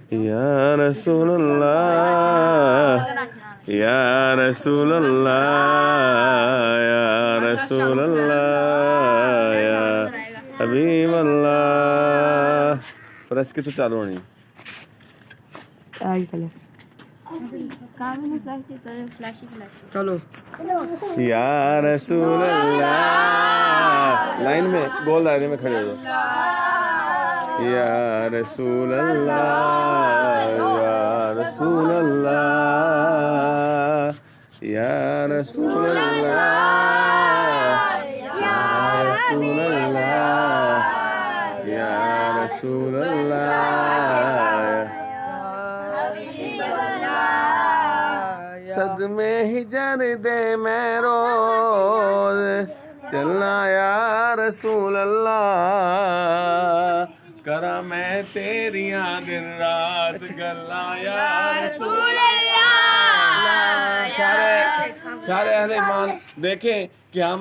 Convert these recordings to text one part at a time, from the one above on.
या रसूल अल्लाह, या रसूल अल्लाह, या रसूल अल्लाह, या हबीब अल्लाह। फ्रेश की तो चालू होनी चलो चलो। या रसूल अल्लाह, लाइन में गोल दायरे में खड़े हो। या रसूल अल्लाह, या रसूल अल्लाह, या रसूल अल्लाह, या रसूल अल्लाह, या रसूल अल्लाह। सदमे हिजर दे मैं रोज चलना या रसूल अल्लाह, करा मैं तेरियां दिन रात गल्ला या रसूल अल्लाह। सारे अहले ईमान देखें कि हम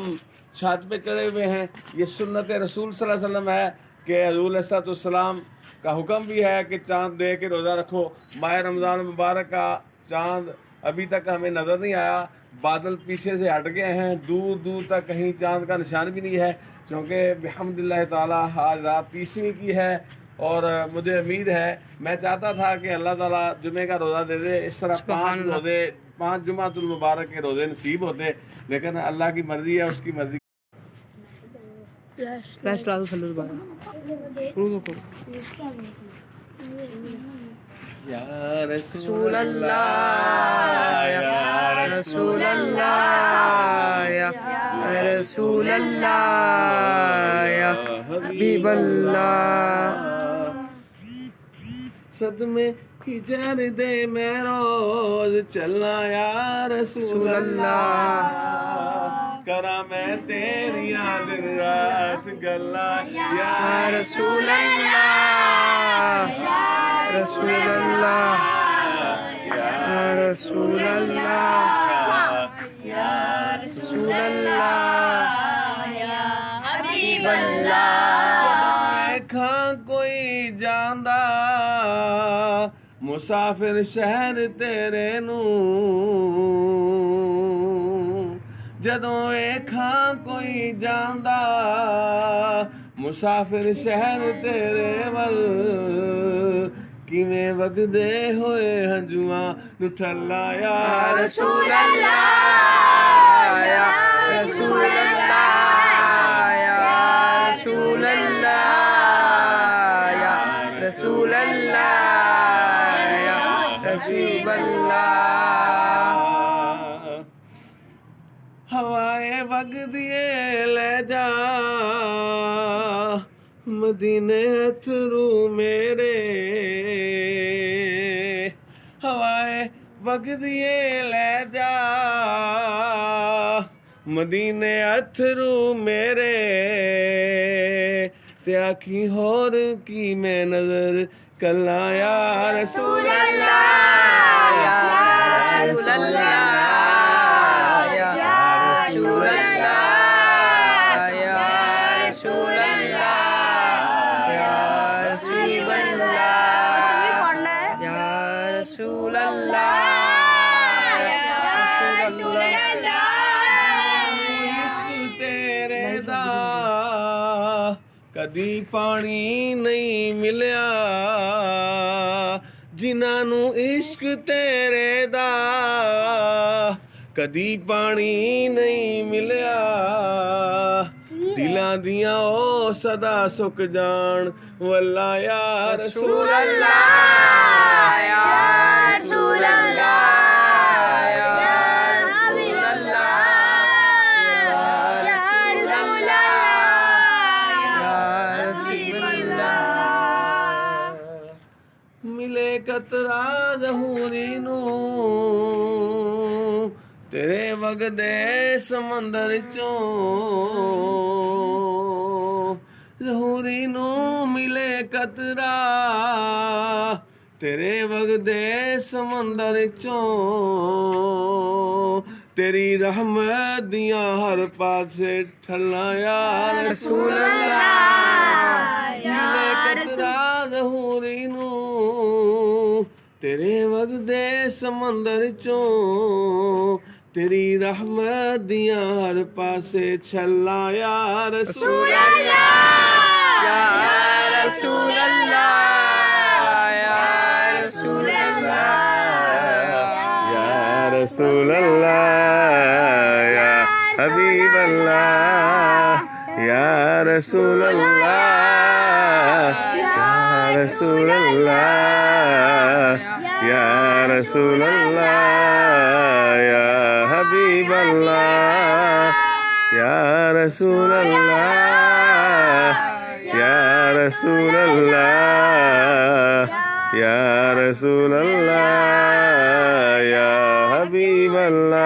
छत पे चढ़े हुए हैं। ये सुन्नत रसूल सल्लल्लाहु अलैहि वसल्लम है कि हज़ूर अलैहिस्सलाम का हुक्म भी है कि चाँद देख के रोज़ा रखो। माह रमज़ान मुबारक का चाँद अभी तक हमें नज़र नहीं आया, बादल पीछे से हट गए हैं, दूर दूर तक कहीं चाँद का निशान भी नहीं है, क्योंकि बिहम्दिल्लाह ताला आज रात 30वीं की है। और मुझे उम्मीद है, मैं चाहता था कि अल्लाह ताला जुमे का रोज़ा दे दे, इस तरह 5 जुमातुल मुबारक के रोज़े नसीब होते, लेकिन अल्लाह की मर्ज़ी है, उसकी मर्ज़ी। या रसूल अल्लाह, या रसूल अल्लाह, या रसूल अल्लाह, या हबीब अल्लाह। सदमे हिजर दे मैं रोज चलना या रसूल अल्लाह, करा मैं तेरियां दिन रात गल्ला या रसूल अल्लाह, रसूल अल्लाह, या रसूल अल्लाह, या रसूल अल्लाह, या हबीब अल्लाह। खां कोई जांदा मुसाफिर शहर तेरे नू, जदों वेखां कोई जांदा मुसाफिर शहर तेरे वल, किवें वगदे होए हंजुआं नु ठल्ला या रसूल अल्लाह, या रसूल अल्लाह, या रसूल अल्लाह, या रसूल अल्लाह, या रसूल अल्लाह। हवाए वगदिए ले जा मदीने अथरू मेरे, हवाए वगदिए ले जा मदीने अथरू मेरे, ते आखी होर की मैं नजर कल्ला या रसूल अल्लाह, या रसूल अल्लाह, या रसूल अल्लाह, या रसूल अल्लाह, या रसूल अल्लाह, या रसूल अल्लाह, या रसूल अल्लाह। इश्क तेरे दा कदी पानी नहीं मिलिया, जिन्हां नू इश्क तेरे दा कदी पानी नहीं मिलिया, दिलां दियां ओ सदा सुक जान वल्ला या रसूल अल्लाह, या रसूल अल्लाह, या रसूल अल्लाह, या रसूल अल्लाह, या रसूल अल्लाह। मिले कतरा ज़हूरी नू तेरे वगदे समंदर चों, ज़हूरी नू मिले कतरा तेरे वगदे समंदर चों, तेरी रहमत दियां हर पासे ठल्ला या रसूल अल्लाह, या रसूल ज़हूरी नू तेरे वगदे समंदर चो तेरी रहमत दियां हर पासे छल्ला या रसूल अल्लाह या रसूल अल्लाह या रसूल अल्लाह या रसूल अल्लाह या हबीब अल्लाह या रसूल अल्लाह या रसूल अल्लाह या रसूल अल्लाह या हबीब अल्लाह या रसूल अल्लाह या रसूल अल्लाह या रसूल अल्लाह या हबीब अल्लाह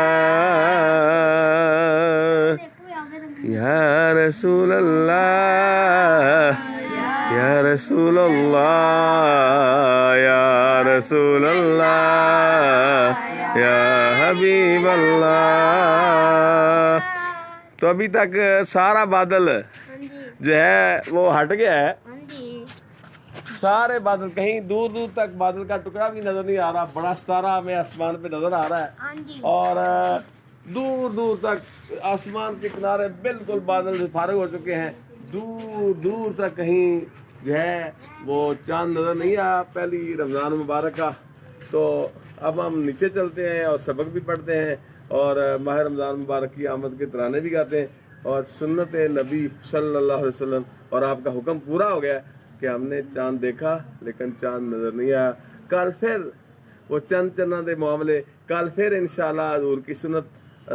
या रसूल अल्लाह या रसूल अल्लाह या रसूल अल्लाह या हबीब अल्लाह। तो अभी तक सारा बादल जो है वो हट गया है, सारे बादल, कहीं दूर दूर तक बादल का टुकड़ा भी नजर नहीं आ रहा, बड़ा सितारा हमें आसमान पे नजर आ रहा है और दूर दूर तक आसमान के किनारे बिल्कुल बादल से फारिग हो चुके हैं, दूर दूर तक कहीं जो है वो चांद नजर नहीं आया पहली रमज़ान मुबारक का। तो अब हम नीचे चलते हैं और सबक भी पढ़ते हैं और माह रमज़ान मुबारक की आमद के तराने भी गाते हैं और सुन्नत नबी सल्लल्लाहु अलैहि वसल्लम और आपका हुक्म पूरा हो गया कि हमने चांद देखा लेकिन चांद नजर नहीं आया। कल फिर वो चंद चन्ना दे मामले, कल फिर इंशाल्लाह हजूर की सुन्नत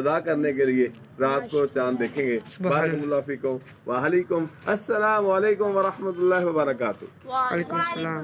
अदा करने के लिए रात को चांद देखेंगे। बारकल्लाहु फीकुम व अलैकुम अस्सलाम वालेकुम व रहमतुल्लाहि व बरकातहू। वालेकुम सलाम।